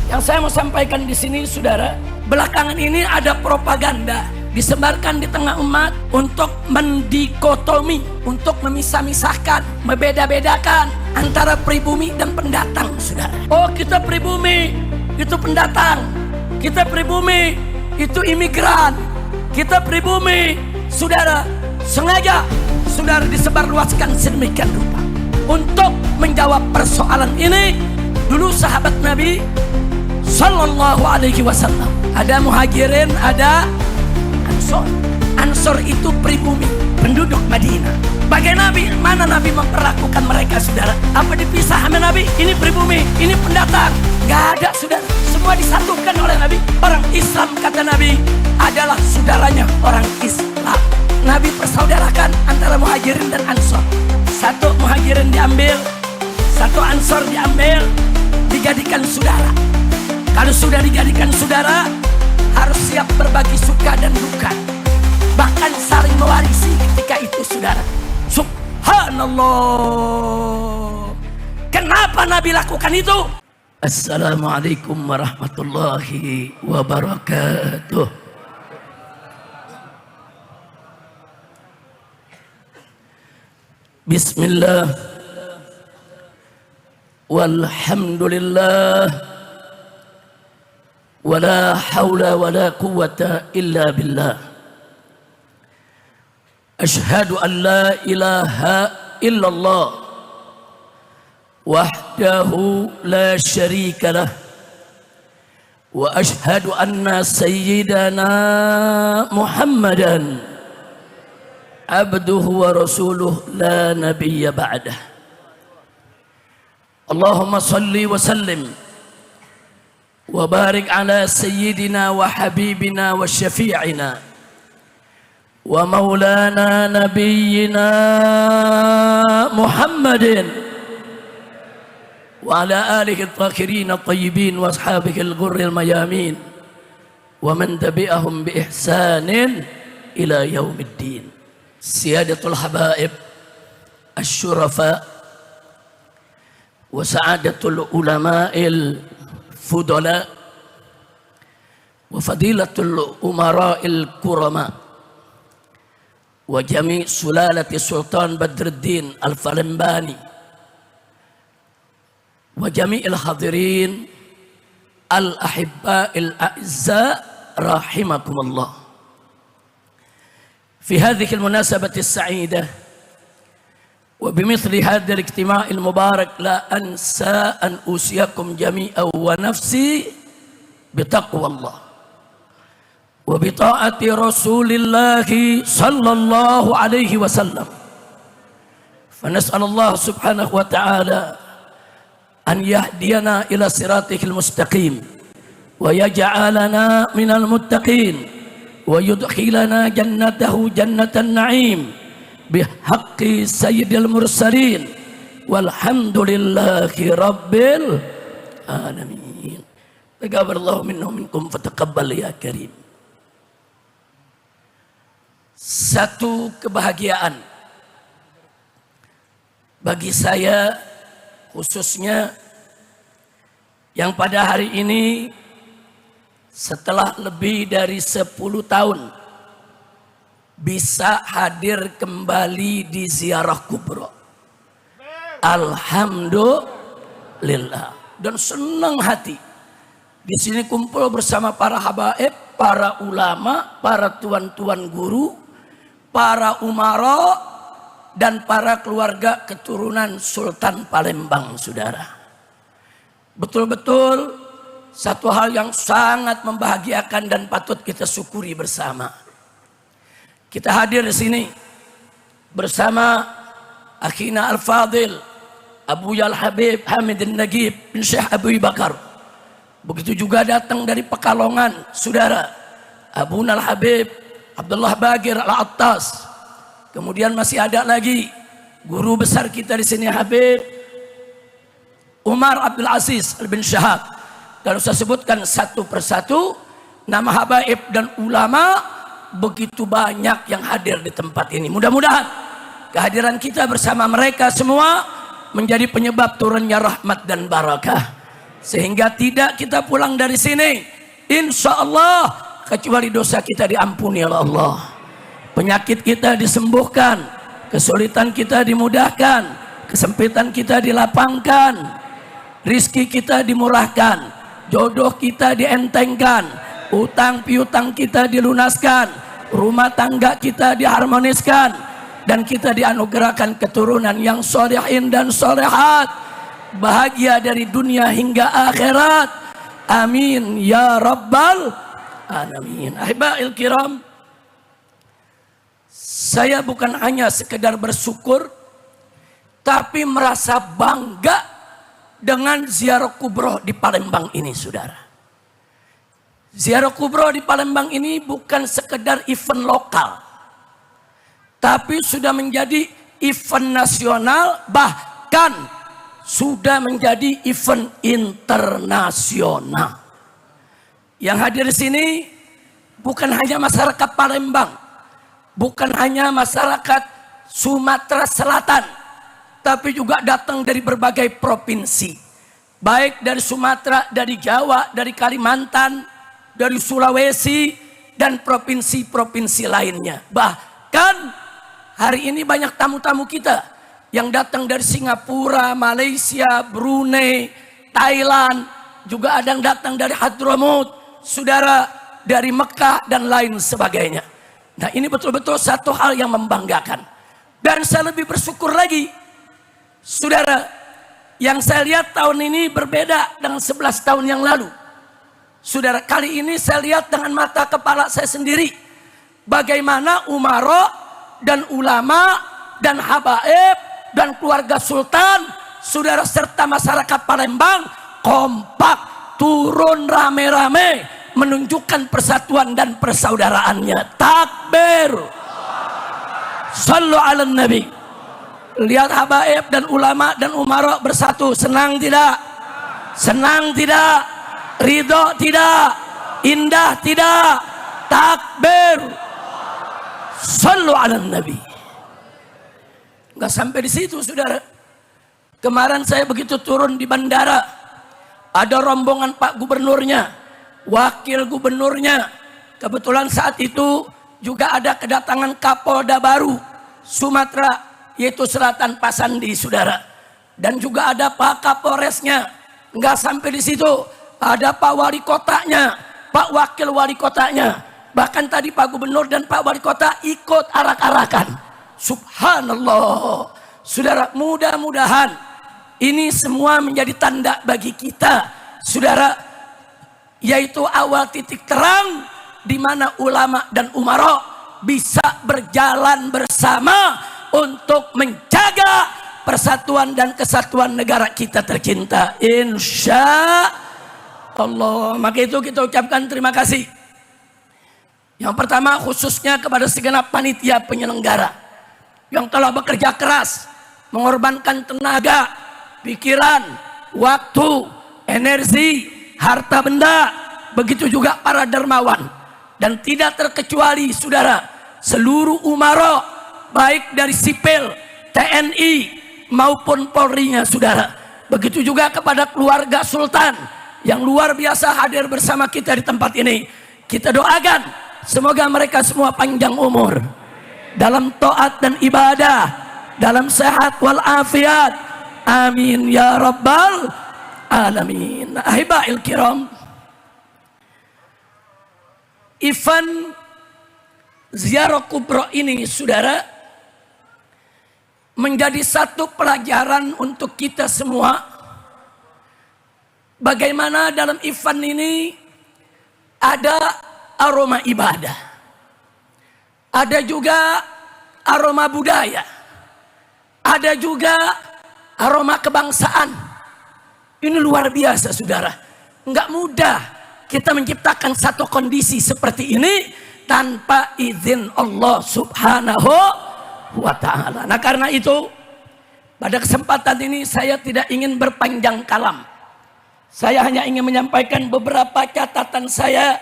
Yang saya mau sampaikan di sini, saudara, belakangan ini ada propaganda disebarkan di tengah umat untuk mendikotomi, untuk memisah-misahkan, membeda-bedakan antara pribumi dan pendatang, saudara. Oh, kita pribumi, itu pendatang. Kita pribumi, itu imigran. Kita pribumi, saudara, sengaja saudara disebarluaskan sedemikian rupa. Untuk menjawab persoalan ini, dulu sahabat Nabi Sallallahu Alaihi Wasallam, ada muhajirin, ada ansor. Ansor itu pribumi, penduduk Madinah. Bagaimana Nabi memperlakukan mereka, saudara? Apa dipisah sama Nabi? Ini pribumi, ini pendatang. Gak ada, saudara. Semua disatukan oleh Nabi. Orang Islam, kata Nabi, adalah saudaranya orang Islam. Nabi persaudarakan antara muhajirin dan ansor. Satu muhajirin diambil, satu ansor diambil, dijadikan saudara. Kalau sudah dijadikan saudara, harus siap berbagi suka dan duka, bahkan saling mewarisi ketika itu, saudara. Subhanallah. Kenapa Nabi lakukan itu? Assalamualaikum warahmatullahi wabarakatuh. Bismillah, walhamdulillah, wala hawla wala quwwata illa billah. Ashhadu an la ilaha illallah wahdahu la syarika lah, wa ashhadu anna sayyidana Muhammadan abduhu wa rasuluh la nabiyya ba'dah. Allahumma salli wa sallim wa barik ala sayyidina wa habibina wa syafi'ina wa maulana nabiyyina Muhammadin wa ala alihi at-tahirin at-tayyibin wa ashabihi al-ghurri al-mayamin wa man tabi'ahum bi ihsanin ila yaumiddin. Siyadatul habaib asy-syurafa wa sa'adatul ulama'il fudala wa fadilatul umara'il kurama wa jami' sulalati Sultan Badruddin Al-Falembani wa jami'il hadirin al-ahibba'il a'izza rahimakumullah. في هذه المناسبة السعيدة وبمثل هذا الاجتماع المبارك لا أنسى أن أوصيكم جميعا ونفسي بتقوى الله وبطاعة رسول الله صلى الله عليه وسلم. فنسأل الله سبحانه وتعالى أن يهدينا إلى صراطه المستقيم ويجعلنا من المتقين ويدخلنا جنته جنة النعيم بحق سيد المرسلين والحمد لله رب العالمين. تقبل الله منا ومنكم فتقبل يا كريم. Satu kebahagiaan bagi saya khususnya yang pada hari ini setelah lebih dari 10 tahun bisa hadir kembali di ziarah kubra. Alhamdulillah, dan senang hati di sini kumpul bersama para habaib, para ulama, para tuan-tuan guru, para umara dan para keluarga keturunan Sultan Palembang, saudara. Betul-betul satu hal yang sangat membahagiakan dan patut kita syukuri bersama. Kita hadir di sini bersama akhina Al-Fadil Abu Yal Habib Hamid Al-Nagib bin Syekh Abu Bakar. Begitu juga datang dari Pekalongan, saudara, Abu Nal Habib Abdullah Bagir Al-Attas. Kemudian masih ada lagi guru besar kita di sini, Habib Umar Abdul Aziz bin Syahab. Kalau saya sebutkan satu persatu nama habaib dan ulama, begitu banyak yang hadir di tempat ini. Mudah-mudahan kehadiran kita bersama mereka semua menjadi penyebab turunnya rahmat dan barakah. Sehingga tidak kita pulang dari sini insya Allah kecuali dosa kita diampuni oleh Allah, penyakit kita disembuhkan, kesulitan kita dimudahkan, kesempitan kita dilapangkan, rizki kita dimurahkan, jodoh kita dientengkan, utang piutang kita dilunaskan, rumah tangga kita diharmoniskan, dan kita dianugerahkan keturunan yang solehin dan solehat, bahagia dari dunia hingga akhirat. Amin ya rabbal alamin. Ahibahil kiram, saya bukan hanya sekedar bersyukur, tapi merasa bangga dengan ziarah kubroh di Palembang ini, saudara. Ziarah kubroh di Palembang ini bukan sekedar event lokal, tapi sudah menjadi event nasional, bahkan sudah menjadi event internasional. Yang hadir di sini bukan hanya masyarakat Palembang, bukan hanya masyarakat Sumatera Selatan, tapi juga datang dari berbagai provinsi, baik dari Sumatera, dari Jawa, dari Kalimantan, dari Sulawesi, dan provinsi-provinsi lainnya. Bahkan hari ini banyak tamu-tamu kita yang datang dari Singapura, Malaysia, Brunei, Thailand, juga ada yang datang dari Hadramut, saudara, dari Mekah dan lain sebagainya. Nah, ini betul-betul satu hal yang membanggakan. Dan saya lebih bersyukur lagi, saudara, yang saya lihat tahun ini berbeda dengan 11 tahun yang lalu. Saudara, kali ini saya lihat dengan mata kepala saya sendiri bagaimana umara dan ulama dan habaib dan keluarga sultan, saudara, serta masyarakat Palembang kompak turun rame-rame menunjukkan persatuan dan persaudaraannya. Takbir, sallu ala nabi. Lihat habaib dan ulama dan umara bersatu, senang tidak? Senang tidak? Ridho tidak? Indah tidak? Takbir, sallu ala nabi. Nggak sampai di situ, saudara. Kemarin saya begitu turun di bandara, ada rombongan Pak Gubernurnya, Wakil Gubernurnya. Kebetulan saat itu juga ada kedatangan Kapolda baru Sumatera, yaitu Selatan Pak Sandi, saudara. Dan juga ada Pak Kapolresnya. Nggak sampai di situ, ada Pak Wali Kotanya, Pak Wakil Wali Kotanya. Bahkan tadi Pak Gubernur dan Pak Wali Kota ikut arak-arakan. Subhanallah, saudara, mudah-mudahan ini semua menjadi tanda bagi kita, saudara, yaitu awal titik terang di mana ulama dan umara bisa berjalan bersama untuk menjaga persatuan dan kesatuan negara kita tercinta, insya Allah. Maka itu kita ucapkan terima kasih. Yang pertama khususnya kepada segenap panitia penyelenggara yang telah bekerja keras, mengorbankan tenaga, pikiran, waktu, energi, harta benda, begitu juga para dermawan. Dan tidak terkecuali, saudara, seluruh umara, baik dari sipil, TNI, maupun Polri-nya, saudara. Begitu juga kepada keluarga Sultan yang luar biasa hadir bersama kita di tempat ini. Kita doakan semoga mereka semua panjang umur dalam taat dan ibadah, dalam sehat walafiat. Amin ya rabbal alamin. Ahibahil kiram, event ziarah kubro ini, saudara, menjadi satu pelajaran untuk kita semua. Bagaimana dalam event ini ada aroma ibadah, ada juga aroma budaya, ada juga aroma kebangsaan. Ini luar biasa, saudara. Enggak mudah kita menciptakan satu kondisi seperti ini tanpa izin Allah Subhanahu wa ta'ala. Nah, karena itu pada kesempatan ini saya tidak ingin berpanjang kalam. Saya hanya ingin menyampaikan beberapa catatan saya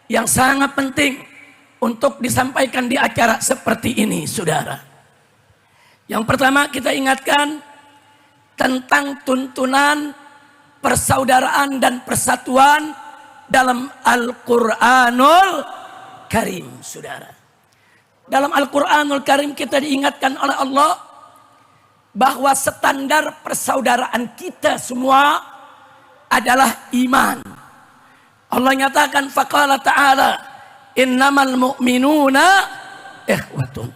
yang sangat penting untuk disampaikan di acara seperti ini, saudara. Yang pertama, kita ingatkan tentang tuntunan persaudaraan dan persatuan dalam Al-Quranul Karim, saudara. Dalam Al-Quranul Karim kita diingatkan oleh Allah bahwa standar persaudaraan kita semua adalah iman. Allah nyatakan faqala ta'ala innamal mu'minuna ikhwatun.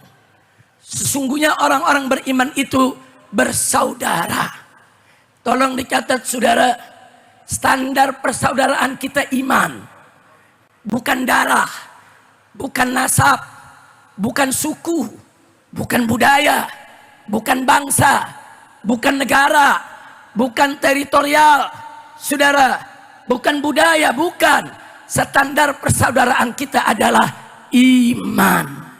Sesungguhnya orang-orang beriman itu bersaudara. Tolong dicatat saudara, standar persaudaraan kita iman. Bukan darah, bukan nasab, bukan suku, bukan budaya, bukan bangsa, bukan negara, bukan teritorial. Saudara, bukan budaya, bukan. Standar persaudaraan kita adalah iman.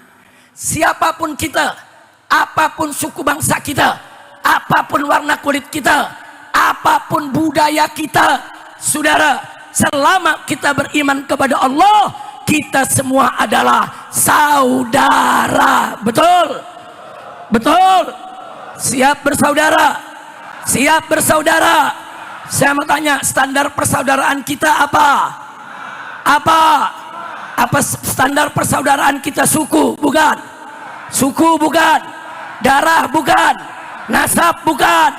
Siapapun kita, apapun suku bangsa kita, apapun warna kulit kita, apapun budaya kita, saudara, selama kita beriman kepada Allah, kita semua adalah saudara. Betul? Betul? Siap bersaudara? Siap bersaudara? Saya mau tanya, standar persaudaraan kita apa? Apa? Apa standar persaudaraan kita? Suku? Bukan. Suku bukan. Darah bukan. Nasab bukan.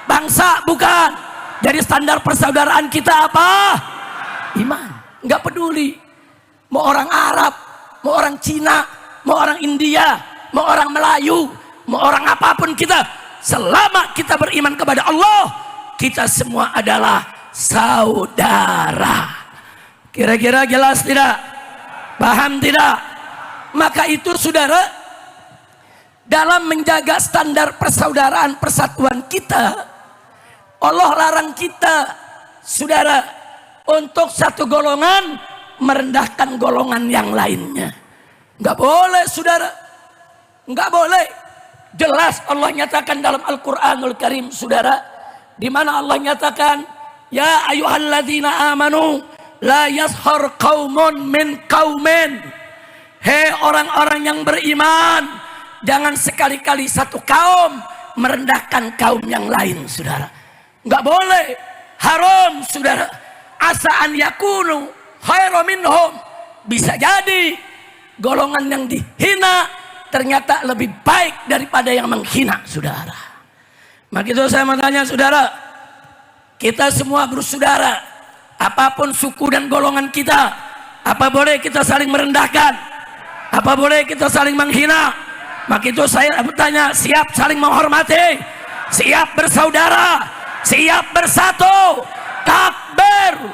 Bangsa bukan. Jadi standar persaudaraan kita apa? Iman. Nggak peduli. Mau orang Arab, mau orang Cina, mau orang India, mau orang Melayu, mau orang apapun kita. Selama kita beriman kepada Allah, kita semua adalah saudara. Kira-kira jelas tidak? Paham tidak? Maka itu saudara, dalam menjaga standar persaudaraan persatuan kita, Allah larang kita, saudara, untuk satu golongan merendahkan golongan yang lainnya. Nggak boleh saudara, nggak boleh. Jelas Allah nyatakan dalam Al-Quranul Karim saudara, di mana Allah nyatakan, ya ayyuhalladzina amanu la yashar qaumun min qaumin. Hei orang-orang yang beriman, jangan sekali-kali satu kaum merendahkan kaum yang lain, saudara. Nggak boleh, haram, saudara. Asa an yakunu khairu minhum. Bisa jadi golongan yang dihina ternyata lebih baik daripada yang menghina, saudara. Maka itu saya mau tanya saudara, kita semua bersaudara, apapun suku dan golongan kita, apa boleh kita saling merendahkan? Apa boleh kita saling menghina? Maka itu saya bertanya, siap saling menghormati, siap bersaudara, siap bersatu, takbir,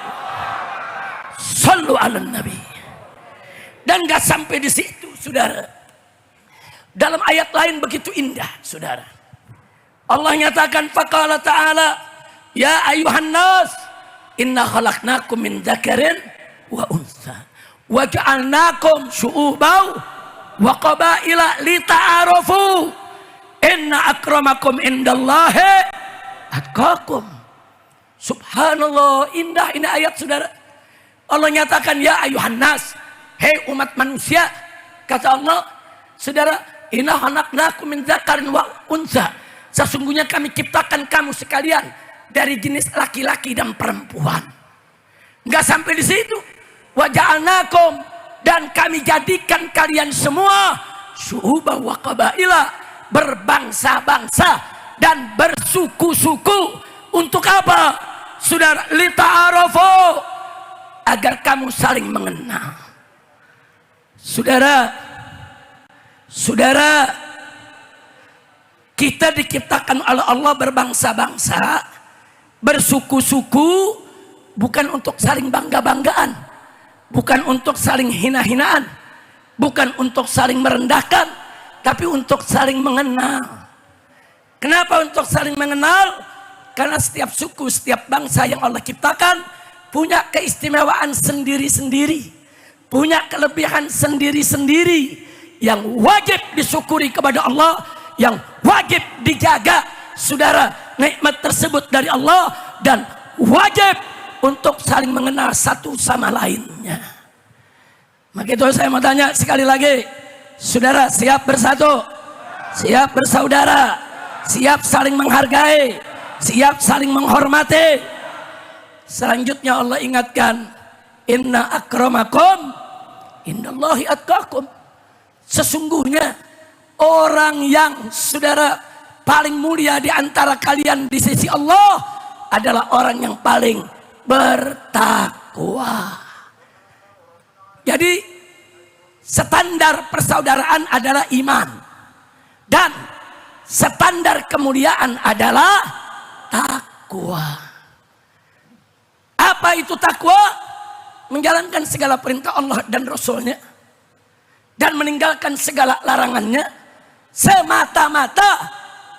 sallu ala nabi. Dan gak sampai di situ, saudara. Dalam ayat lain begitu indah, saudara. Allah nyatakan faqala ta'ala, ya ayuhan nas, inna khalaqnakum min dzakarin wa untha wa ja'alnakum syu'uban wa qabaila lita'arafu inna akramakum indallahi atqakum. Subhanallah, indah ini ayat saudara. Allah nyatakan ya ayuhan nas, hei umat manusia, kata Allah, saudara, inna khalaqnakum min dzakarin wa untha, sesungguhnya kami ciptakan kamu sekalian dari jenis laki-laki dan perempuan. Enggak sampai di situ. Wa ja'alnakum, dan kami jadikan kalian semua syu'uban wa qabaila, berbangsa-bangsa dan bersuku-suku. Untuk apa? Saudara, lita'arafu, agar kamu saling mengenal. Saudara, saudara, kita diciptakan oleh Allah berbangsa-bangsa, bersuku-suku, bukan untuk saling bangga-banggaan, bukan untuk saling hina-hinaan, bukan untuk saling merendahkan, tapi untuk saling mengenal. Kenapa untuk saling mengenal? Karena setiap suku, setiap bangsa yang Allah ciptakan punya keistimewaan sendiri-sendiri, punya kelebihan sendiri-sendiri yang wajib disyukuri kepada Allah, yang wajib dijaga, saudara, nikmat tersebut dari Allah, dan wajib untuk saling mengenal satu sama lainnya. Maka itu saya mau tanya sekali lagi, saudara, siap bersatu, siap bersaudara, siap saling menghargai, siap saling menghormati. Selanjutnya Allah ingatkan, inna akramakum indallahi atqakum. Sesungguhnya orang yang saudara paling mulia di antara kalian di sisi Allah adalah orang yang paling bertakwa. Jadi standar persaudaraan adalah iman, dan standar kemuliaan adalah takwa. Apa itu takwa? Menjalankan segala perintah Allah dan Rasulnya, dan meninggalkan segala larangannya, semata-mata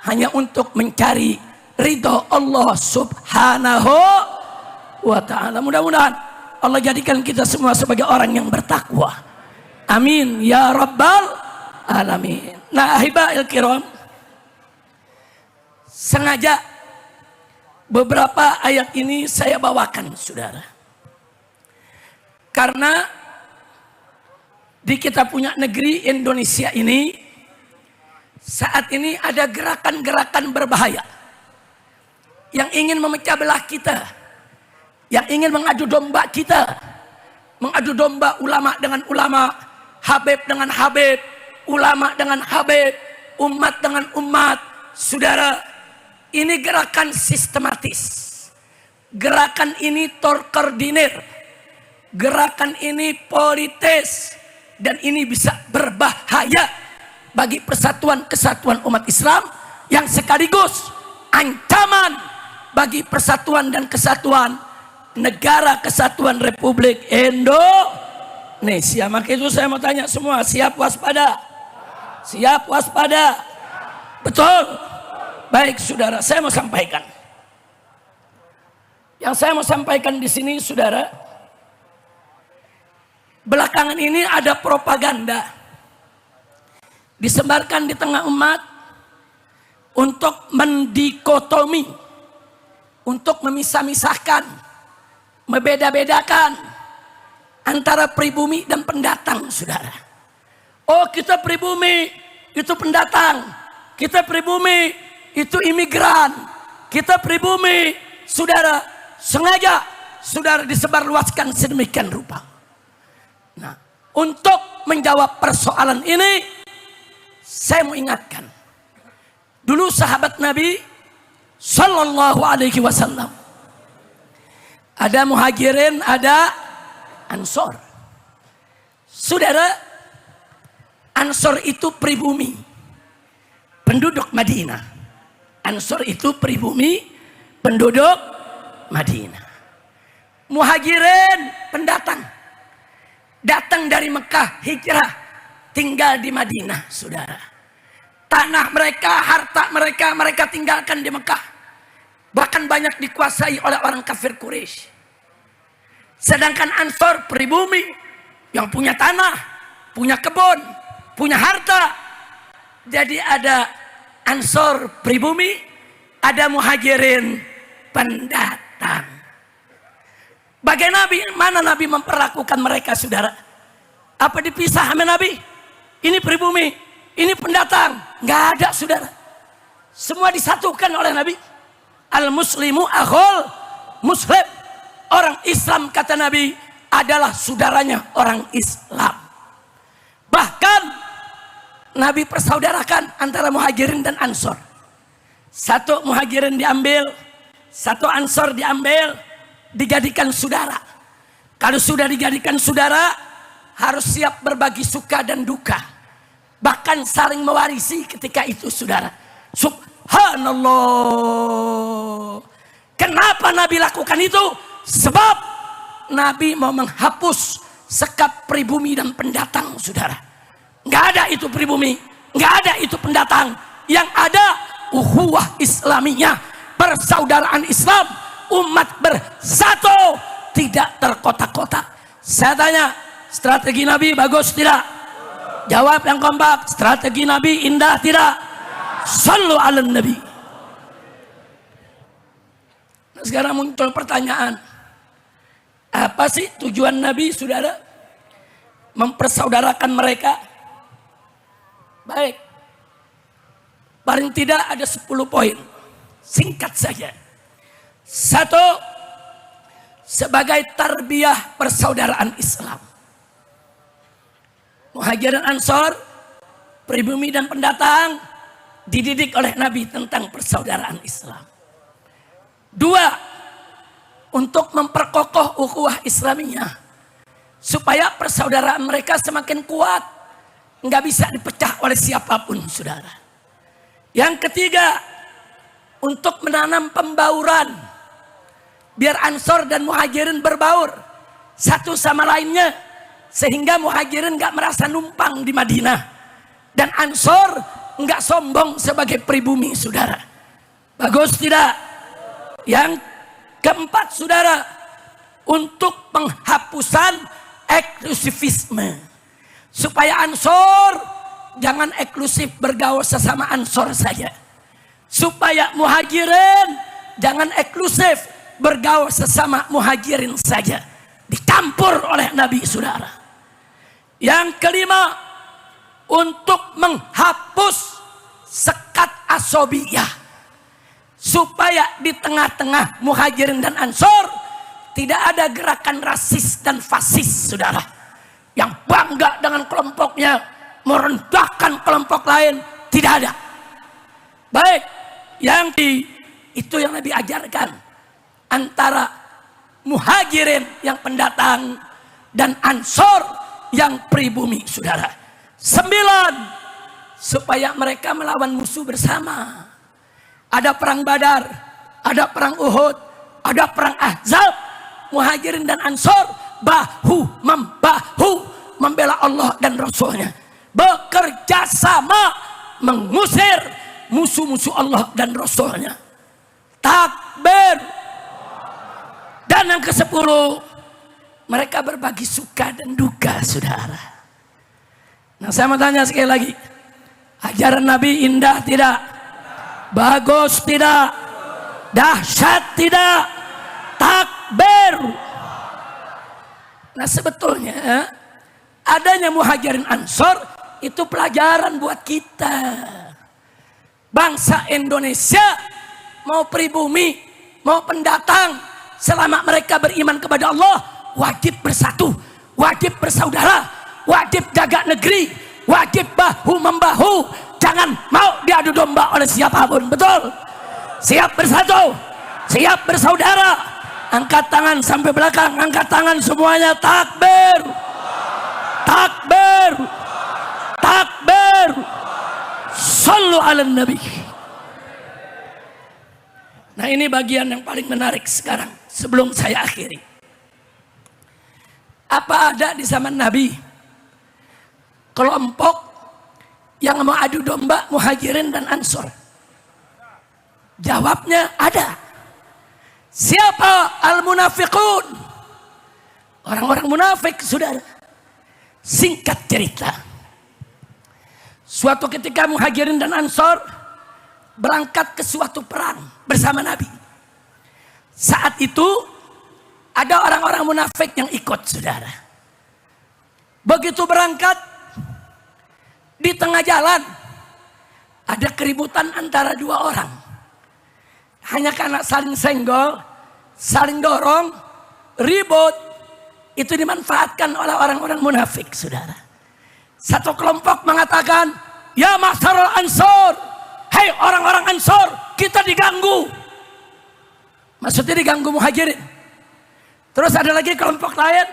hanya untuk mencari ridho Allah subhanahu wa ta'ala. Mudah-mudahan Allah jadikan kita semua sebagai orang yang bertakwa. Amin ya rabbal alamin. Nah, ahibahil kiram, sengaja beberapa ayat ini saya bawakan saudara, karena di kita punya negeri Indonesia ini saat ini ada gerakan-gerakan berbahaya yang ingin memecah belah kita, yang ingin mengadu domba kita, mengadu domba ulama dengan ulama, Habib dengan Habib, ulama dengan Habib, umat dengan umat. Saudara, ini gerakan sistematis, gerakan ini terkoordinir, gerakan ini politis, dan ini bisa berbahaya bagi persatuan kesatuan umat Islam, yang sekaligus ancaman bagi persatuan dan kesatuan negara kesatuan Republik Indonesia. Maka itu saya mau tanya semua, siap waspada? Siap waspada? Betul? Baik saudara, saya mau sampaikan. Yang saya mau sampaikan di sini saudara, belakangan ini ada propaganda disebarkan di tengah umat untuk mendikotomi, untuk memisah-misahkan, membeda-bedakan antara pribumi dan pendatang saudara. Oh, kita pribumi, itu pendatang. Kita pribumi, itu imigran. Kita pribumi, saudara, sengaja saudara disebarluaskan sedemikian rupa. Nah, untuk menjawab persoalan ini, saya mau ingatkan, dulu sahabat Nabi Sallallahu Alaihi Wasallam, ada muhajirin, ada ansor. Saudara, ansor itu pribumi, penduduk Madinah. Ansor itu pribumi, penduduk Madinah. Muhajirin, pendatang, datang dari Mekah, hijrah, tinggal di Madinah saudara. Tanah mereka, harta mereka, mereka tinggalkan di Mekah. Bahkan banyak dikuasai oleh orang kafir Quraisy. Sedangkan ansor pribumi, yang punya tanah, punya kebun, punya harta. Jadi ada ansor pribumi, ada muhajirin pendatang. Bagaimana Nabi memperlakukan mereka saudara? Apa dipisah sama Nabi? Ini pribumi, ini pendatang. Nggak ada saudara. Semua disatukan oleh Nabi. Al-muslimu akhul muslim. Orang Islam kata Nabi adalah saudaranya orang Islam. Bahkan Nabi persaudarakan antara muhajirin dan ansor. Satu muhajirin diambil, satu ansor diambil, dijadikan saudara. Kalau sudah dijadikan saudara, harus siap berbagi suka dan duka. Bahkan saling mewarisi ketika itu saudara. Subhanallah. Kenapa Nabi lakukan itu? Sebab Nabi mau menghapus sekat pribumi dan pendatang saudara. Nggak ada itu pribumi, nggak ada itu pendatang. Yang ada ukhuwah Islamiyah, persaudaraan Islam, umat bersatu, tidak terkotak-kotak. Saya tanya, strategi Nabi bagus tidak? Jawab yang kompak, strategi Nabi indah tidak? Sallu ala Nabi. Nah, sekarang muncul pertanyaan, apa sih tujuan Nabi saudara mempersaudarakan mereka? Baik, paling tidak ada 10 poin, singkat saja. Satu, sebagai tarbiyah persaudaraan Islam. Muhajirin Ansor, pribumi dan pendatang, dididik oleh Nabi tentang persaudaraan Islam. 2, untuk memperkokoh ukhuwah Islamiyah, supaya persaudaraan mereka semakin kuat, nggak bisa dipecah oleh siapapun, saudara. Yang ketiga, untuk menanam pembauran, biar Ansor dan Muhajirin berbaur satu sama lainnya, sehingga Muhajirin nggak merasa numpang di Madinah dan Ansor nggak sombong sebagai pribumi, saudara. Bagus tidak? Yang keempat, saudara, untuk penghapusan eksklusivisme, supaya Ansor jangan eksklusif bergaul sesama Ansor saja, supaya Muhajirin jangan eksklusif bergaul sesama Muhajirin saja, dicampur oleh Nabi, saudara. Yang kelima, untuk menghapus sekat asobiyah, supaya di tengah-tengah Muhajirin dan Ansor tidak ada gerakan rasis dan fasis, saudara, yang bangga dengan kelompoknya merendahkan kelompok lain. Tidak ada. Baik, itu yang Nabi ajarkan antara Muhajirin yang pendatang dan Ansor yang pribumi, saudara. 9, supaya mereka melawan musuh bersama. Ada perang Badar, ada perang Uhud, ada perang Ahzab. Muhajirin dan Ansor bahu membahu membela Allah dan Rasulnya, bekerja sama mengusir musuh-musuh Allah dan Rasulnya. Takbir. Dan yang ke-10, mereka berbagi suka dan duka, saudara. Nah, saya mau tanya sekali lagi, ajaran Nabi indah tidak? Bagus tidak? Dahsyat tidak? Takbir. Nah, sebetulnya adanya Muhajirin Ansor itu pelajaran buat kita. Bangsa Indonesia, mau pribumi, mau pendatang, selama mereka beriman kepada Allah, wajib bersatu, wajib bersaudara, wajib jaga negeri, wajib bahu membahu. Jangan mau diadu domba oleh siapapun. Betul? Siap bersatu, siap bersaudara. Angkat tangan sampai belakang, angkat tangan semuanya. Takbir, takbir, takbir. Sallu ala Nabi. Nah, ini bagian yang paling menarik sekarang sebelum saya akhiri. Apa ada di zaman Nabi kelompok yang mau adu domba Muhajirin dan Ansor? Jawabnya ada. Siapa? Al-munafiqun. Orang-orang munafik, saudara. Singkat cerita, suatu ketika Muhajirin dan Ansor berangkat ke suatu perang bersama Nabi. Saat itu ada orang-orang munafik yang ikut, saudara. Begitu berangkat, di tengah jalan ada keributan antara dua orang. Hanya karena saling senggol, saling dorong, ribut, itu dimanfaatkan oleh orang-orang munafik, saudara. Satu kelompok mengatakan, ya ma'syarul Ansor, hei orang-orang Ansor, kita diganggu. Maksudnya diganggu Muhajirin. Terus ada lagi kelompok lain,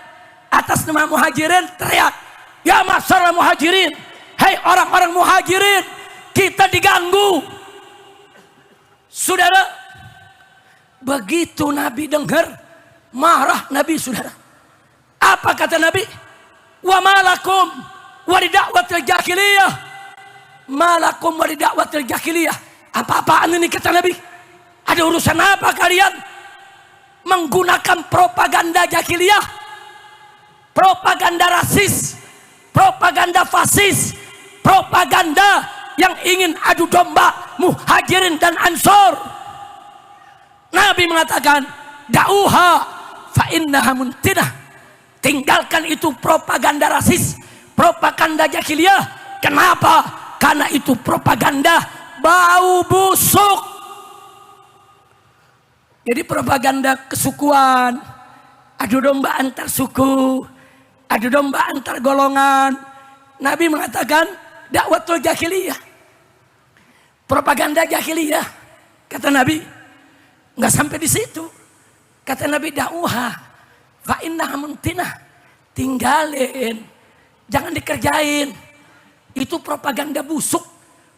atas nama Muhajirin teriak, ya ma'syarul Muhajirin, hei orang-orang Muhajirin, kita diganggu. Saudara, begitu Nabi dengar, marah Nabi, saudara. Apa kata Nabi? Wa malakum wa da'watil jahiliyah. Malakum wa da'watil jahiliyah. Apa-apaan ini, kata Nabi? Ada urusan apa kalian menggunakan propaganda jahiliyah? Propaganda rasis, propaganda fasis, propaganda yang ingin adu domba Muhajirin dan Ansor. Nabi mengatakan, da'uha fa innaha muntinah. Tinggalkan itu propaganda rasis, propaganda jahiliyah. Kenapa? Karena itu propaganda bau busuk. Jadi propaganda kesukuan, adu domba antar suku, adu domba antar golongan. Nabi mengatakan dakwatul jahiliyah, propaganda jahiliyah. Kata Nabi, nggak sampai di situ. Kata Nabi, da'uha fa innaha muntinah, tinggalin, jangan dikerjain. Itu propaganda busuk,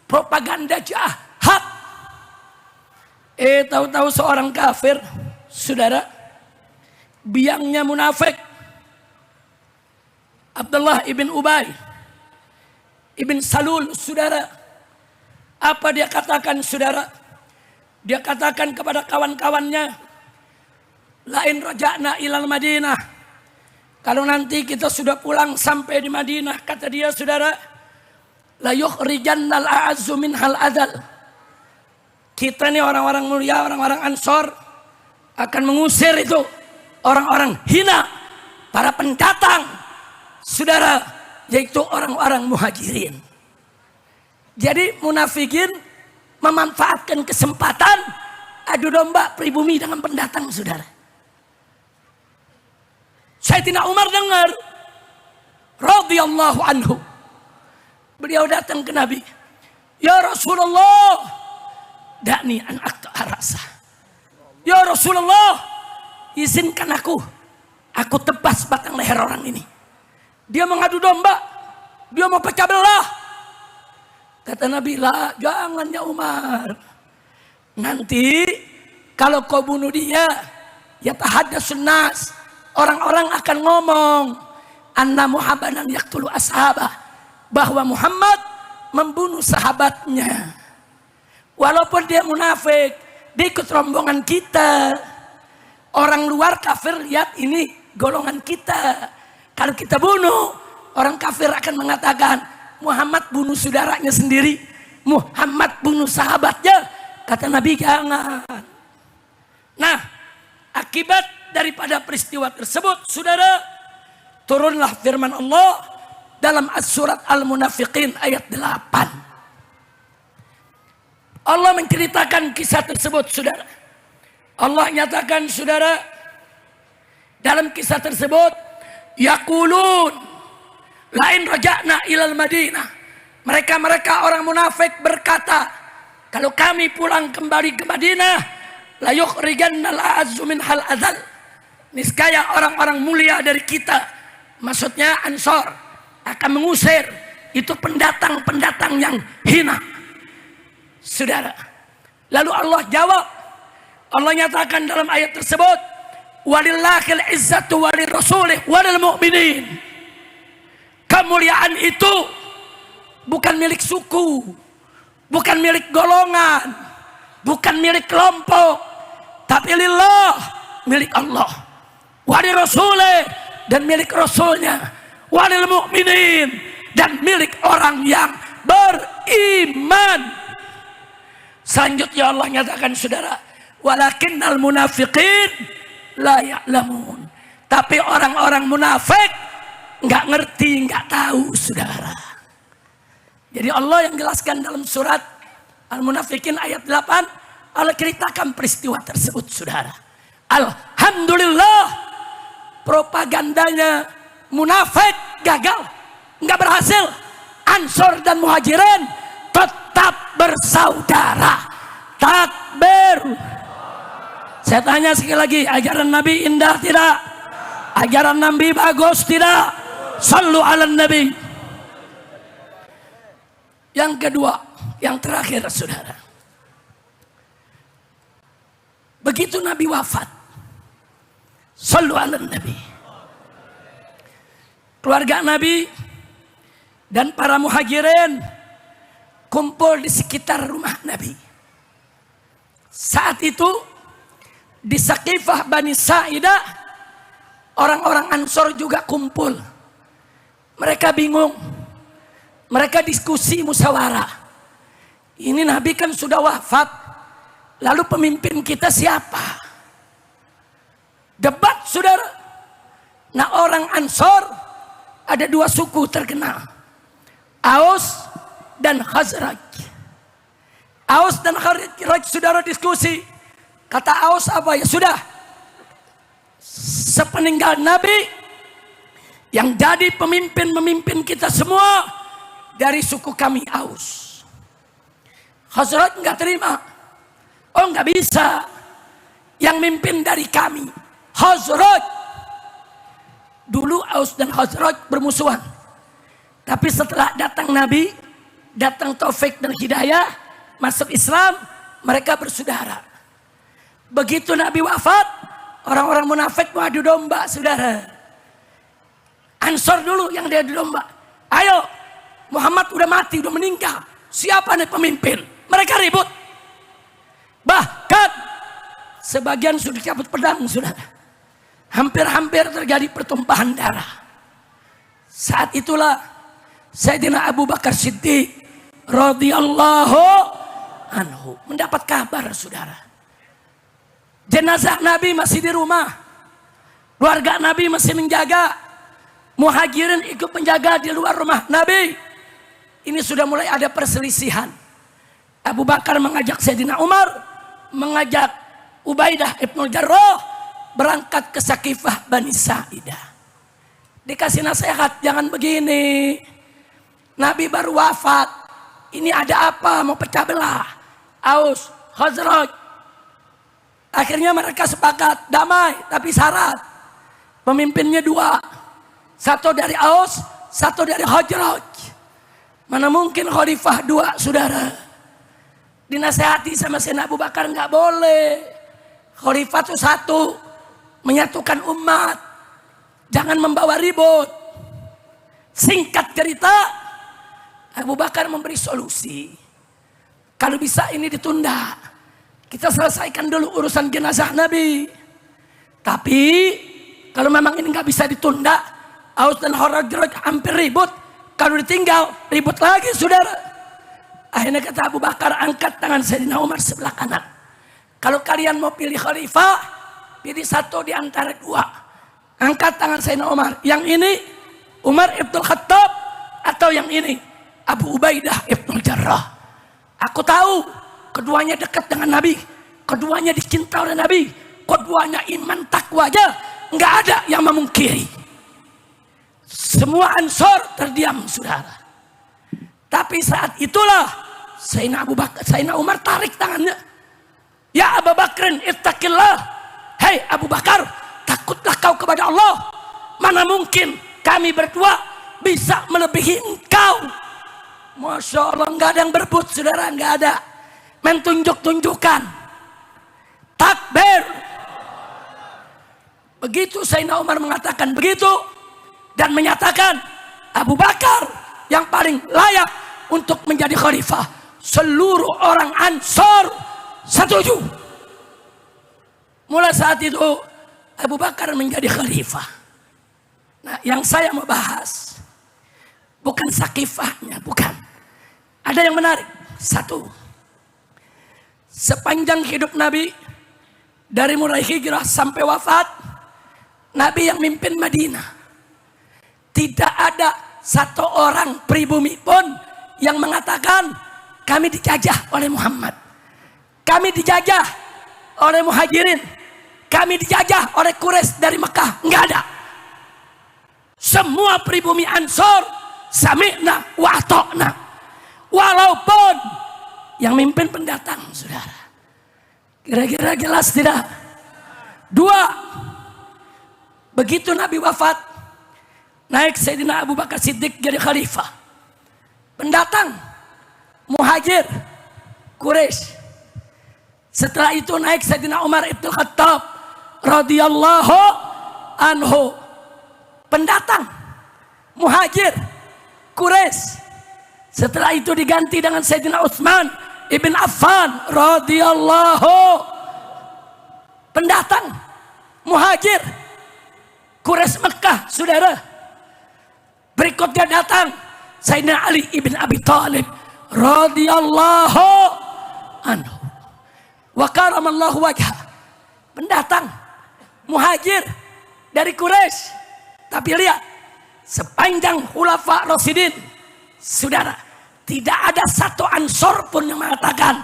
propaganda jahat. Tahu-tahu seorang kafir, saudara, biangnya munafik, Abdullah ibn Ubay ibn Salul, saudara. Apa dia katakan, saudara? Dia katakan kepada kawan-kawannya, lain raja'na ilal Madinah, kalau nanti kita sudah pulang sampai di Madinah, kata dia, saudara, la yukhrijannal a'azzu minhal adal. Kita ini orang-orang mulia, orang-orang Ansor akan mengusir itu orang-orang hina, para pendatang, saudara, yaitu orang-orang muhajirin. Jadi munafikin memanfaatkan kesempatan adu domba pribumi dengan pendatang, saudara. Sayyidina Umar dengar, radhiyallahu anhu, beliau datang ke Nabi, ya Rasulullah, dakni an aqta'a ra'sah. Ya Rasulullah, izinkan aku tebas batang leher orang ini. Dia mengadu domba, dia mau pecah belah. Kata Nabi, lah, jangan ya Umar. Nanti kalau kau bunuh dia, ya tahaddatsun nas, orang-orang akan ngomong anna Muhammadan yaqtulu ashabah, bahwa Muhammad membunuh sahabatnya. Walaupun dia munafik, dia ikut rombongan kita. Orang luar kafir lihat ini golongan kita. Kalau kita bunuh, orang kafir akan mengatakan Muhammad bunuh saudaranya sendiri, Muhammad bunuh sahabatnya. Kata Nabi, jangan. Nah, akibat daripada peristiwa tersebut, saudara, turunlah firman Allah dalam surat Al-Munafiqin ayat 8. Allah menceritakan kisah tersebut, saudara. Allah nyatakan, saudara, dalam kisah tersebut, yaqulun lain raja'na ilal Madinah. Mereka orang munafik berkata, kalau kami pulang kembali ke Madinah, la yukhrijannal a'azzu minhal adal. Niscaya orang-orang mulia dari kita, maksudnya Ansor, akan mengusir itu pendatang-pendatang yang hina. Saudara, lalu Allah jawab, Allah nyatakan dalam ayat tersebut, walillahil izzatu walirrasulih walil mu'minin. Kemuliaan itu bukan milik suku, bukan milik golongan, bukan milik kelompok, tapi lillah, milik Allah, walirrasulih, dan milik rasulnya, walil mu'minin, dan milik orang yang beriman. Selanjutnya Allah nyatakan, saudara, walakinnal munafiqin la ya'lamun. Tapi orang-orang munafik nggak ngerti, nggak tahu, saudara. Jadi Allah yang jelaskan dalam surat Al-Munafiqin ayat 8, Allah ceritakan peristiwa tersebut, saudara. Alhamdulillah, propagandanya munafik gagal, nggak berhasil. Ansor dan Muhajirin tetap bersaudara. Takbir. Saya tanya sekali lagi, ajaran Nabi indah tidak? Ajaran Nabi bagus tidak? Sallu ala Nabi. Yang kedua, yang terakhir, saudara. Begitu Nabi wafat, sallu ala Nabi, keluarga Nabi dan para muhajirin kumpul di sekitar rumah Nabi. Saat itu di Saqifah Bani Sa'idah, orang-orang Ansor juga kumpul. Mereka bingung, mereka diskusi musyawarah. Ini Nabi kan sudah wafat, lalu pemimpin kita siapa? Debat, saudara. Nah, orang Ansor ada dua suku terkenal, Aus dan Khazraj. Aus dan Khazraj, saudara, diskusi. Kata Aus apa? Ya sudah, sepeninggal Nabi yang jadi pemimpin kita semua dari suku kami Aus. Khazraj nggak terima. Oh, nggak bisa. Yang mimpin dari kami Khazraj. Dulu Aus dan Khazraj bermusuhan. Tapi setelah datang Nabi, datang taufik dan hidayah, masuk Islam, mereka bersaudara. Begitu Nabi wafat, orang-orang munafik mau adu domba, saudara. Ansor dulu yang dia adu domba. Ayo, Muhammad udah mati, udah meninggal. Siapa nih pemimpin? Mereka ribut. Bahkan sebagian sudah cabut pedang, saudara. Hampir-hampir terjadi pertumpahan darah. Saat itulah Sayyidina Abu Bakar Siddiq radhiyallahu anhu mendapat kabar, saudara. Jenazah Nabi masih di rumah. Keluarga Nabi masih menjaga. Muhajirin ikut menjaga di luar rumah Nabi. Ini sudah mulai ada perselisihan. Abu Bakar mengajak Sayyidina Umar, mengajak Ubaidah Ibnu Jarrah berangkat ke Sakifah Bani Sa'idah. Dikasih nasihat, jangan begini. Nabi baru wafat. Ini ada apa? Mau pecah belah. Aus, Khazraj. Akhirnya mereka sepakat damai, tapi syarat. Pemimpinnya dua. Satu dari Aus, satu dari Khazraj. Mana mungkin khalifah dua, saudara. Dinasehati sama Sayyidina Abu Bakar, nggak boleh. Khalifah itu satu, menyatukan umat. Jangan membawa ribut. Singkat cerita, Abu Bakar memberi solusi. Kalau bisa ini ditunda. Kita selesaikan dulu urusan jenazah Nabi. Tapi kalau memang ini nggak bisa ditunda, Aus dan Khazraj hampir ribut. Kalau ditinggal, ribut lagi, saudara. Akhirnya kata Abu Bakar, angkat tangan Sayyidina Umar sebelah kanan. Kalau kalian mau pilih khalifah, pilih satu di antara dua. Angkat tangan Sayyidina Umar. Yang ini Umar Ibn Khattab atau yang ini Abu Ubaidah Ibnu Jarrah. Aku tahu keduanya dekat dengan Nabi, keduanya dicinta oleh Nabi, keduanya iman takwa aja nggak ada yang memungkiri. Semua Ansor terdiam, saudara. Tapi saat itulah Sayyidina Umar tarik tangannya. Ya Abu Bakrin ittaqillah. Hei Abu Bakar, takutlah kau kepada Allah. Mana mungkin kami berdua bisa melebihi engkau. Masya Allah, nggak ada yang berebut, saudara, nggak ada. Mentunjuk-tunjukkan. Takbir. Begitu Sayyidina Umar mengatakan begitu dan menyatakan Abu Bakar yang paling layak untuk menjadi khalifah. Seluruh orang Ansor setuju. Mulai saat itu Abu Bakar menjadi khalifah. Nah, yang saya mau bahas bukan sakifahnya, bukan. Ada yang menarik. Satu, sepanjang hidup Nabi, dari mulai hijrah sampai wafat, Nabi yang mimpin Madinah. Tidak ada satu orang pribumi pun yang mengatakan kami dijajah oleh Muhammad, kami dijajah oleh Muhajirin, kami dijajah oleh Quraisy dari Mekah. Enggak ada. Semua pribumi Ansor sami'na wa ata'na. Walaupun yang mimpin pendatang, saudara. Kira-kira jelas tidak? Dua, begitu Nabi wafat, naik Sayyidina Abu Bakar Siddiq jadi khalifah. Pendatang, Muhajir, Quraisy. Setelah itu naik Sayyidina Umar Ibn Khattab radhiyallahu anhu. Pendatang, Muhajir, Quraisy. Setelah itu diganti dengan Sayyidina Utsman Ibn Affan radhiyallahu. Pendatang, Muhajir, Quraisy Mekah, saudara. Berikutnya datang Sayyidina Ali Ibn Abi Thalib radhiyallahu anhu. Wa karamallahu wajhah. Pendatang, Muhajir dari Quraisy. Tapi lihat, sepanjang Khulafa Rasyidin, saudara, tidak ada satu Ansor pun yang mengatakan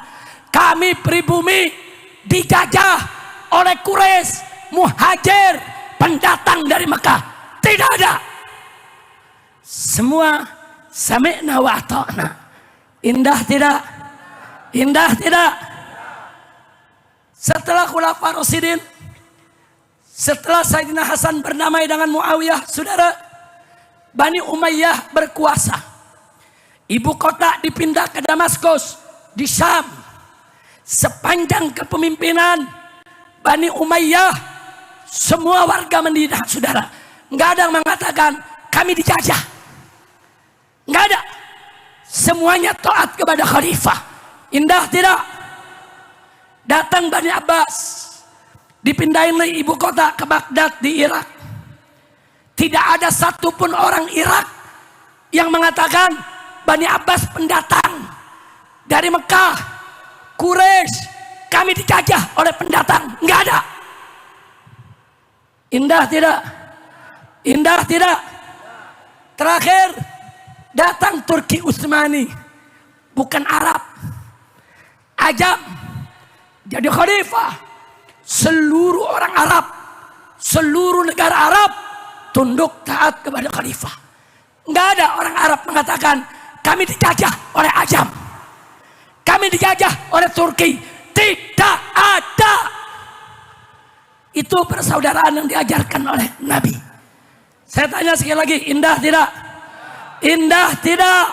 kami pribumi dijajah oleh Quraisy, Muhajir, pendatang dari Mekah. Tidak ada. Semua sami'na wa ata'na. Indah tidak? Indah tidak? Setelah Khulafaur Rasyidin, setelah Sayyidina Hasan berdamai dengan Muawiyah, saudara, Bani Umayyah berkuasa. Ibu kota dipindah ke Damaskus di Syam. Sepanjang kepemimpinan Bani Umayyah, semua warga Madinah, saudara, nggak ada yang mengatakan kami dijajah. Nggak ada. Semuanya taat kepada khalifah. Indah tidak? Datang Bani Abbas, dipindahin ibu kota ke Baghdad di Irak. Tidak ada satupun orang Irak yang mengatakan Bani Abbas pendatang dari Mekah, Quraisy, kami dijajah oleh pendatang. Nggak ada. Indah tidak? Indah tidak? Terakhir datang Turki Utsmani, bukan Arab, Ajam, jadi khalifah. Seluruh orang Arab, seluruh negara Arab tunduk taat kepada khalifah. Nggak ada orang Arab mengatakan kami dijajah oleh Ajam, kami dijajah oleh Turki. Tidak ada. Itu persaudaraan yang diajarkan oleh Nabi. Saya tanya sekali lagi, indah tidak? Indah tidak?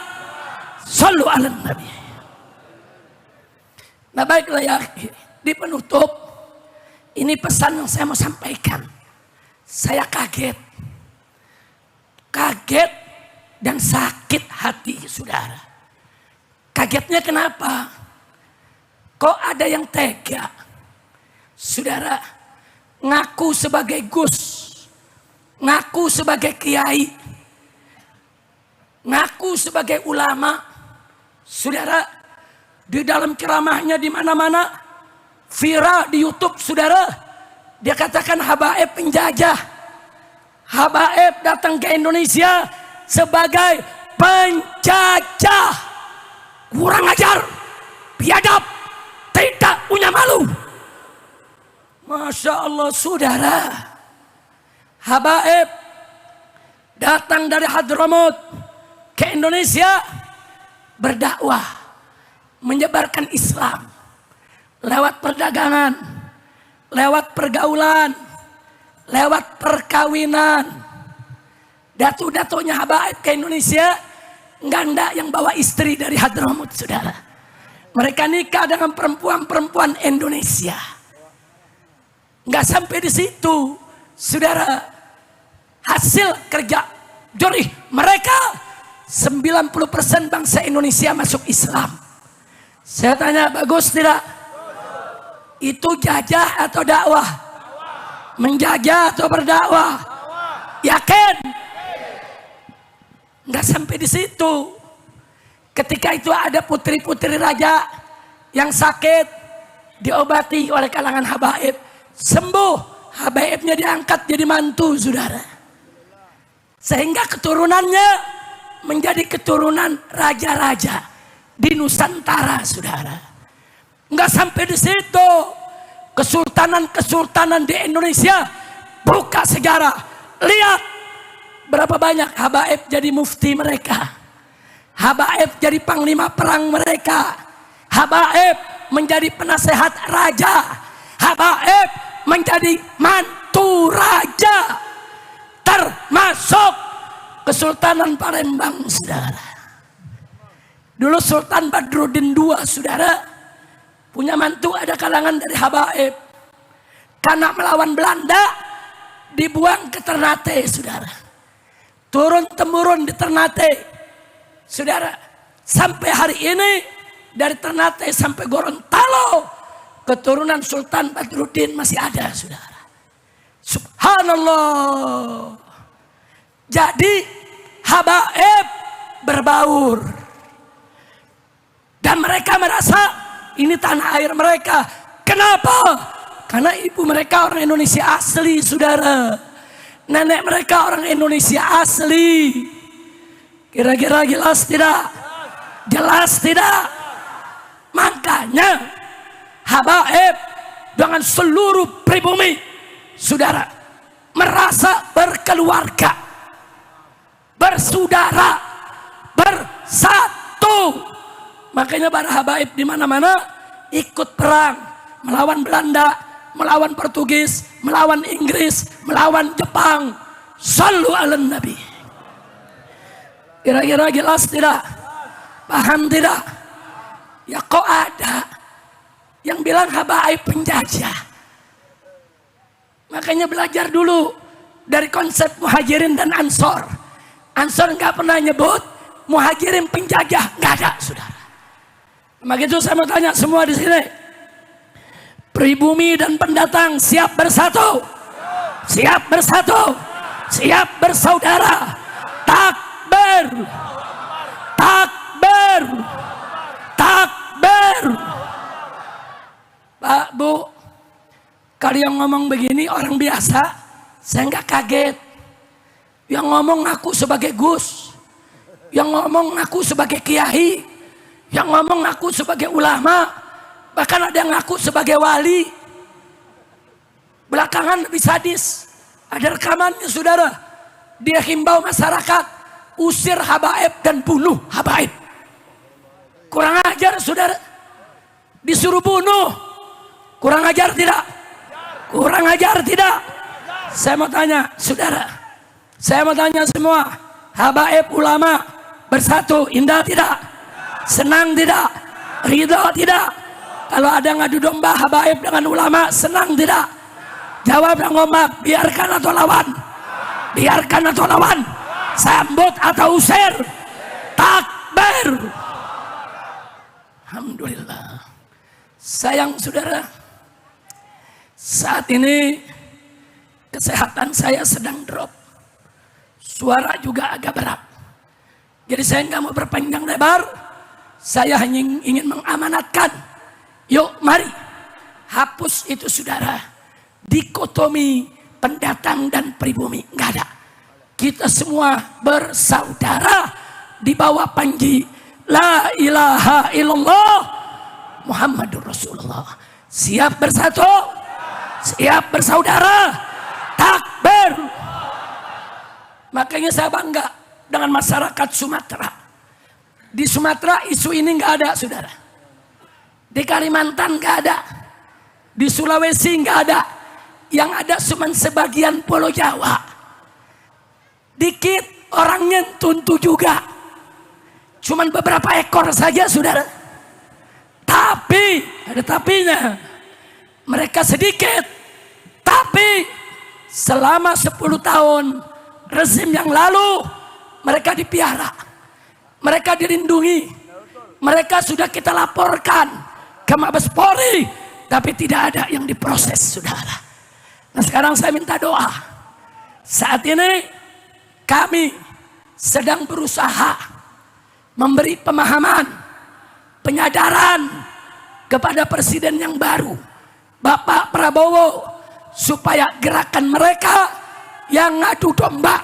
Shallu ala Nabi. Nah baiklah ya, di penutup ini pesan yang saya mau sampaikan. Saya kaget dan sakit hati, saudara. Kagetnya kenapa? Kok ada yang tega, saudara, ngaku sebagai Gus, ngaku sebagai kiai, ngaku sebagai ulama, saudara, di dalam ceramahnya di mana-mana, viral di YouTube, saudara, dia katakan Habaib penjajah, Habaib datang ke Indonesia sebagai penjajah. Kurang ajar, biadab, tidak punya malu. Masya Allah, saudara, Habaib datang dari Hadramaut ke Indonesia berdakwah, menyebarkan Islam lewat perdagangan, lewat pergaulan, lewat perkawinan. Datu-datunya Habaib ke Indonesia ganda yang bawa istri dari Hadramaut, saudara. Mereka nikah dengan perempuan-perempuan Indonesia. Nggak sampai di situ, saudara. Hasil kerja jerih mereka, 90% bangsa Indonesia masuk Islam. Saya tanya, bagus tidak? Itu jajah atau dakwah? Menjajah atau berdakwah? Yakin? Nggak sampai di situ. Ketika itu ada putri-putri raja yang sakit, diobati oleh kalangan Habaib, sembuh. Habaibnya diangkat jadi mantu, saudara. Sehingga keturunannya menjadi keturunan raja-raja di Nusantara, saudara. Nggak sampai di situ. Kesultanan-kesultanan di Indonesia, buka sejarah, lihat berapa banyak Habaib jadi mufti mereka, Habaib jadi panglima perang mereka, Habaib menjadi penasehat raja, Habaib menjadi mantu raja, termasuk Kesultanan Palembang, saudara. Dulu Sultan Badruddin II, saudara, punya mantu ada kalangan dari Habaib. Karena melawan Belanda, dibuang ke Ternate, saudara. Turun-temurun di Ternate, saudara. Sampai hari ini, dari Ternate sampai Gorontalo, keturunan Sultan Badruddin masih ada, saudara. Subhanallah. Jadi Habaib berbaur. Dan mereka merasa ini tanah air mereka. Kenapa? Karena ibu mereka orang Indonesia asli, saudara. Nenek mereka orang Indonesia asli. Kira-kira jelas tidak? Jelas tidak? Makanya Habaib dengan seluruh pribumi, saudara, merasa berkeluarga, bersaudara, bersatu. Makanya para habaib di mana-mana ikut perang melawan Belanda, melawan Portugis, melawan Inggris, melawan Jepang. Shallu ala Nabi. Kira-kira jelas tidak? Paham tidak? Ya kok ada yang bilang habaib penjajah? Makanya belajar dulu dari konsep muhajirin dan ansor. Ansor nggak pernah nyebut muhajirin penjajah, nggak ada, saudara. Maka itu saya mau tanya semua di sini, pribumi dan pendatang siap bersatu, siap bersatu, siap bersaudara. Takbir, takbir, takbir. Pak, Bu, kalau yang ngomong begini orang biasa, saya nggak kaget. Yang ngomong ngaku sebagai Gus, yang ngomong ngaku sebagai kiai, yang ngomong ngaku sebagai ulama, bahkan ada yang ngaku sebagai wali. Belakangan lebih sadis, ada rekamannya, saudara. Dia himbau masyarakat, usir habaib dan bunuh habaib. Kurang ajar, saudara. Disuruh bunuh, kurang ajar tidak? Kurang ajar tidak? Saya mau tanya, saudara. Saya mau tanya semua, habaib ulama bersatu, indah tidak? Senang tidak? Ridho tidak? Kalau ada ngadu domba habaib dengan ulama, senang tidak? Jawab yang ngomong, biarkan atau lawan? Biarkan atau lawan? Sambut atau usir? Takbir. Alhamdulillah. Sayang saudara, saat ini kesehatan saya sedang drop. Suara juga agak berat. Jadi saya nggak mau berpanjang lebar. Saya hanya ingin mengamanatkan. Yuk mari hapus itu, saudara. Dikotomi pendatang dan pribumi. Nggak ada. Kita semua bersaudara di bawah panji La ilaha illallah Muhammadur Rasulullah. Siap bersatu, siap bersaudara. Takbir. Makanya saya bangga dengan masyarakat Sumatera. Di Sumatera isu ini nggak ada, saudara. Di Kalimantan nggak ada. Di Sulawesi nggak ada. Yang ada cuma sebagian Pulau Jawa. Dikit orangnya tuntu juga. Cuman beberapa ekor saja, saudara. Tapi, ada tapinya. Mereka sedikit. Tapi, selama 10 tahun rezim yang lalu, mereka dipiara. Mereka dilindungi. Mereka sudah kita laporkan ke Mabes Polri. Tapi tidak ada yang diproses, saudara. Nah sekarang saya minta doa. Saat ini kami sedang berusaha memberi pemahaman, penyadaran kepada presiden yang baru, Bapak Prabowo, supaya gerakan mereka yang ngadu domba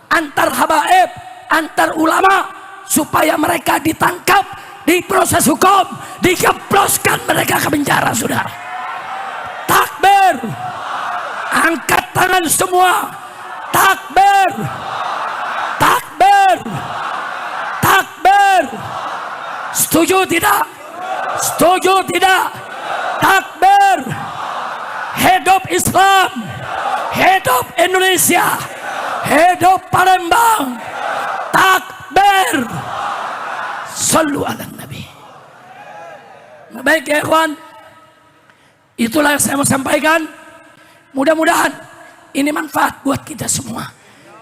antar habaib, antar ulama, supaya mereka ditangkap, diproses hukum, dijebloskan mereka ke penjara, saudara. Takbir. Angkat tangan semua. Takbir. Takbir. Takbir. Setuju tidak? Setuju tidak? Takbir. Hidup Islam. Hidup Indonesia. Hidup Palembang. Takbir. Sallu ala Nabi. Baik ya ikhwan, itulah yang saya mau sampaikan. Mudah-mudahan ini manfaat buat kita semua.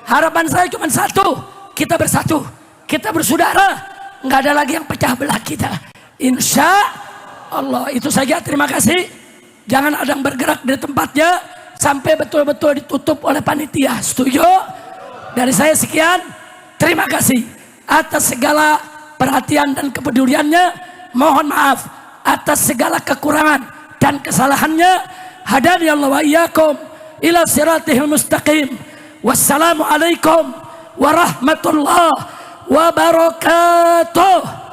Harapan saya cuma satu, kita bersatu, kita bersaudara, nggak ada lagi yang pecah belah kita. Insya Allah itu saja. Terima kasih. Jangan ada yang bergerak dari tempatnya sampai betul-betul ditutup oleh panitia. Setuju? Dari saya sekian. Terima kasih atas segala perhatian dan kepeduliannya. Mohon maaf atas segala kekurangan dan kesalahannya. Hadani Allah wa iyyakum ila siratihil mustaqim. Wassalamualaikum warahmatullahi wabarakatuh.